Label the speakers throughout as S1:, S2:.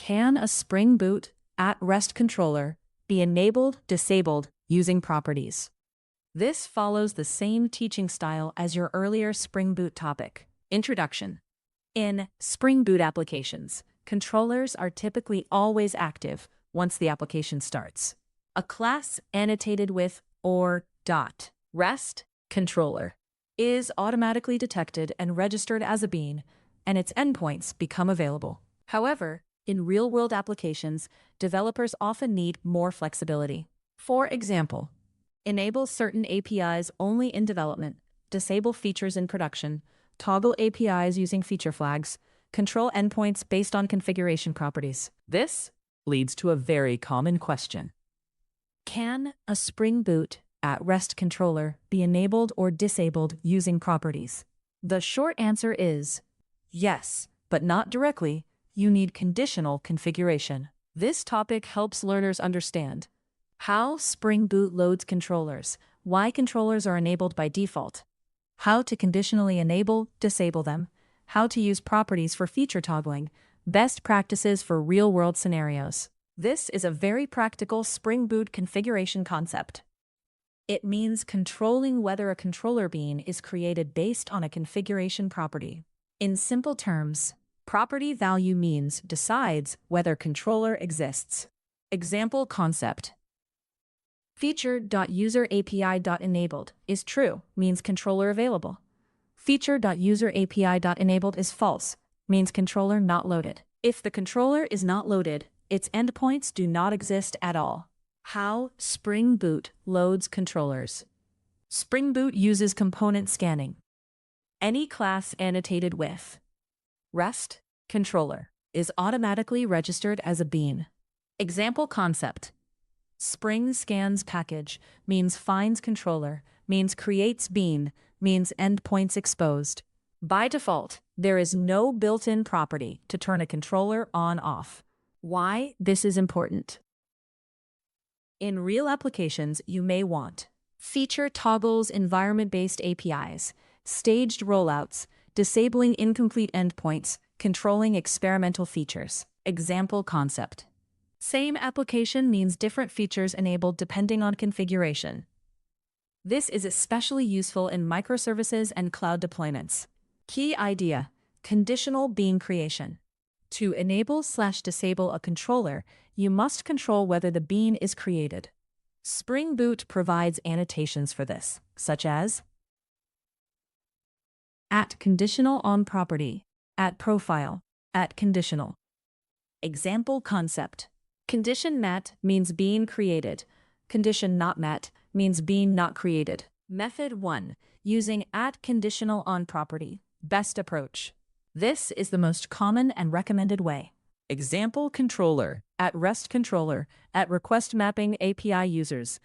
S1: Can a Spring Boot at-rest controller be enabled, disabled using properties? This follows the same teaching style as your earlier Spring Boot topic. Introduction. In Spring Boot applications, controllers are typically always active once the application starts. A class annotated with or .rest controller is automatically detected and registered as a bean, and its endpoints become available. However, in real-world applications, developers often need more flexibility. For example, enable certain APIs only in development, disable features in production, toggle APIs using feature flags, control endpoints based on configuration properties. This leads to a very common question. Can a Spring Boot at-rest controller be enabled or disabled using properties? The short answer is yes, but not directly. You need conditional configuration. This topic helps learners understand how Spring Boot loads controllers, why controllers are enabled by default, how to conditionally enable, disable them, how to use properties for feature toggling, best practices for real-world scenarios. This is a very practical Spring Boot configuration concept. It means controlling whether a controller bean is created based on a configuration property. In simple terms, property value means decides whether controller exists. Example concept. Feature.userAPI.enabled is true, means controller available. Feature.userAPI.enabled is false, means controller not loaded. If the controller is not loaded, its endpoints do not exist at all. How Spring Boot loads controllers. Spring Boot uses component scanning. Any class annotated with REST controller is automatically registered as a bean. Example concept. Spring scans package means finds controller, means creates bean, means endpoints exposed. By default, there is no built-in property to turn a controller on/off. Why this is important? In real applications, you may want feature toggles, environment-based APIs, staged rollouts, disabling incomplete endpoints, controlling experimental features. Example concept. Same application means different features enabled depending on configuration. This is especially useful in microservices and cloud deployments. Key idea: conditional bean creation. To enable/disable a controller, you must control whether the bean is created. Spring Boot provides annotations for this, such as @conditional on property, @profile, @conditional. Example concept. Condition met means bean created. Condition not met means bean not created. Method 1. Using @conditional on property. Best approach. This is the most common and recommended way. Example controller, @rest controller, @request mapping API users,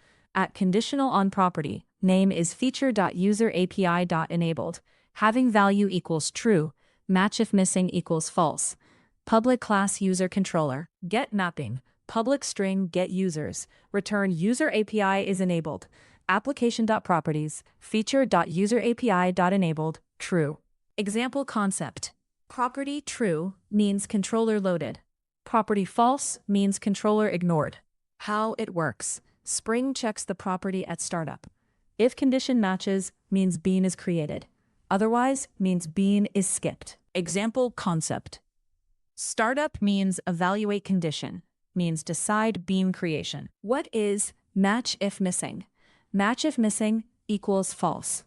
S1: @conditional on property, name is feature.userAPI.enabled, having value equals true, match if missing equals false. Public class user controller, get mapping, public string get users, return user API is enabled, application.properties, feature.userAPI.enabled, true. Example concept. Property true means controller loaded. Property false means controller ignored. How it works. Spring checks the property at startup. If condition matches, means bean is created. Otherwise, means bean is skipped. Example concept. Startup means evaluate condition, means decide bean creation. What is match if missing? Match if missing equals false.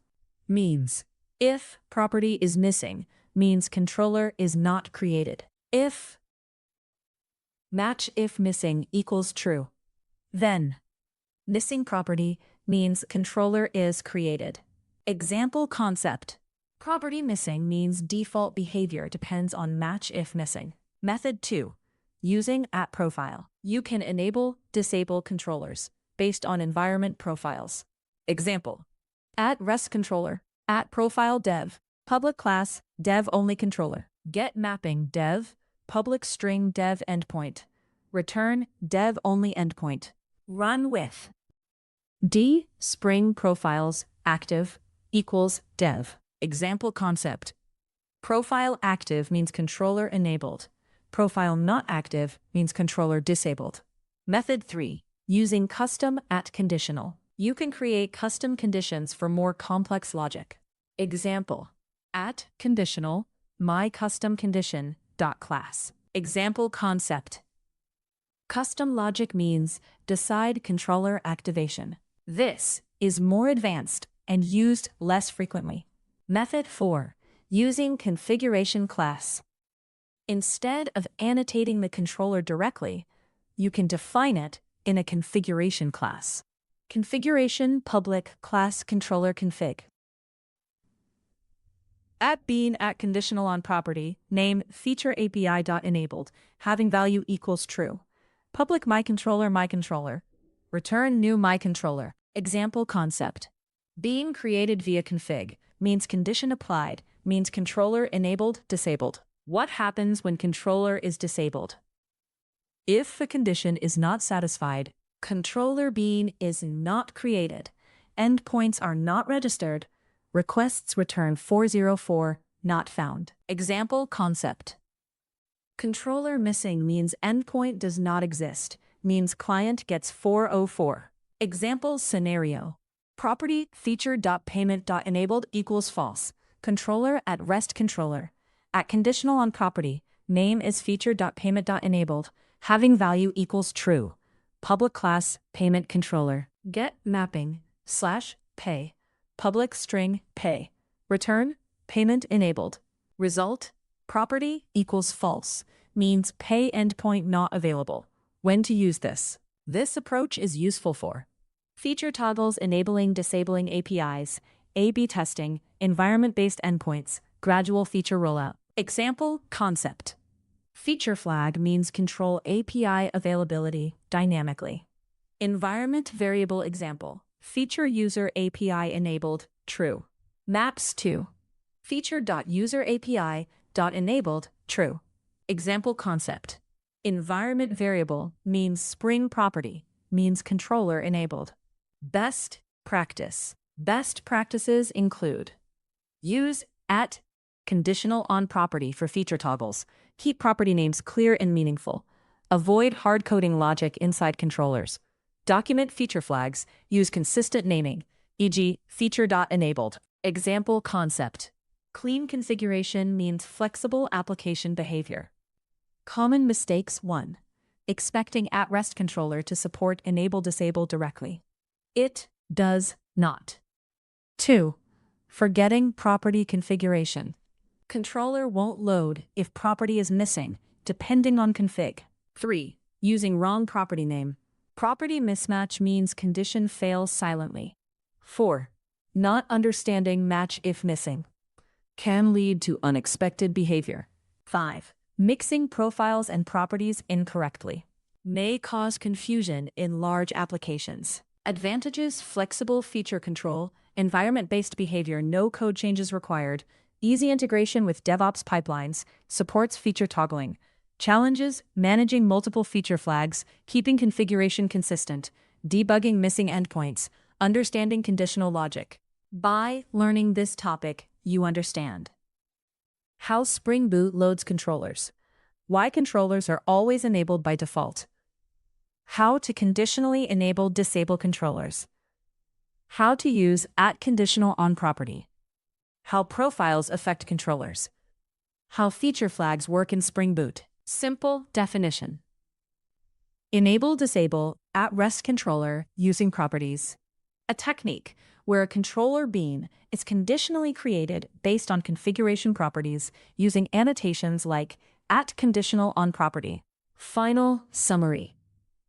S1: Means if property is missing, means controller is not created. If match if missing equals true, then missing property means controller is created. Example concept. Property missing means default behavior depends on match if missing. Method 2. Using @profile. You can enable, disable controllers based on environment profiles. Example. @rest controller, @profile dev, public class, dev only controller. Get mapping dev, public string dev endpoint. Return dev only endpoint. Run with Spring profiles active equals dev. Example concept. Profile active means controller enabled. Profile not active means controller disabled. Method 3. Using custom at conditional. You can create custom conditions for more complex logic. Example: at conditional my custom condition dot class. Example concept. Custom logic means decide controller activation. This is more advanced and used less frequently. Method 4. Using configuration class. Instead of annotating the controller directly, you can define it in a configuration class. Configuration public class controller config. At being at conditional on property, name feature API.enabled, having value equals true. Public myController, return new myController. Example concept. Being created via config means condition applied, means controller enabled, disabled. What happens when controller is disabled? If the condition is not satisfied, controller bean is not created, endpoints are not registered, requests return 404, not found. Example concept. Controller missing means endpoint does not exist, means client gets 404. Example scenario. Property feature.payment.enabled equals false. Controller at rest controller. At conditional on property, name is feature.payment.enabled, having value equals true. Public class payment controller. Get mapping /pay. Public string pay. Return payment enabled. Result property equals false, means pay endpoint not available. When to use this? This approach is useful for feature toggles enabling disabling APIs, A/B testing, environment-based endpoints, gradual feature rollout. Example concept. Feature flag means control API availability dynamically. Environment variable example. Feature user API enabled true. Maps to feature.userAPI.enabled true. Example concept. Environment variable means Spring property, means controller enabled. Best practice. Best practices include: use at conditional on property for feature toggles. Keep property names clear and meaningful. Avoid hard-coding logic inside controllers. Document feature flags. Use consistent naming, e.g. feature.enabled. Example concept. Clean configuration means flexible application behavior. Common mistakes 1. Expecting at-rest controller to support enable-disable directly. It does not. 2. Forgetting property configuration. Controller won't load if property is missing, depending on config. 3. Using wrong property name. Property mismatch means condition fails silently. 4. Not understanding match if missing can lead to unexpected behavior. 5. Mixing profiles and properties incorrectly may cause confusion in large applications. Advantages: flexible feature control, environment-based behavior, no code changes required, easy integration with DevOps pipelines, supports feature toggling. Challenges: managing multiple feature flags, keeping configuration consistent, debugging missing endpoints, understanding conditional logic. By learning this topic, you understand how Spring Boot loads controllers, why controllers are always enabled by default, how to conditionally enable disable controllers, how to use at conditional on property, how profiles affect controllers, how feature flags work in Spring Boot. Simple definition. Enable disable at rest controller using properties. A technique where a controller bean is conditionally created based on configuration properties using annotations like at conditional on property. Final summary.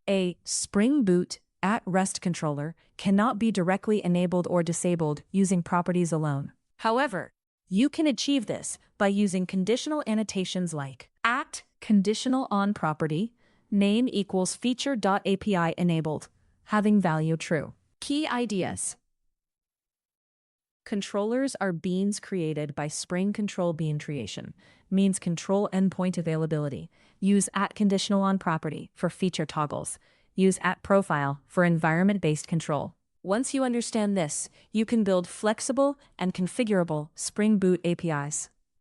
S1: A Spring Boot at rest controller cannot be directly enabled or disabled using properties alone. However, you can achieve this by using conditional annotations like at conditional on property, name equals feature.api enabled, having value true. Key ideas. Controllers are beans created by Spring Control Bean creation, means control endpoint availability. Use at conditional on property for feature toggles. Use at profile for environment-based control. Once you understand this, you can build flexible and configurable Spring Boot APIs.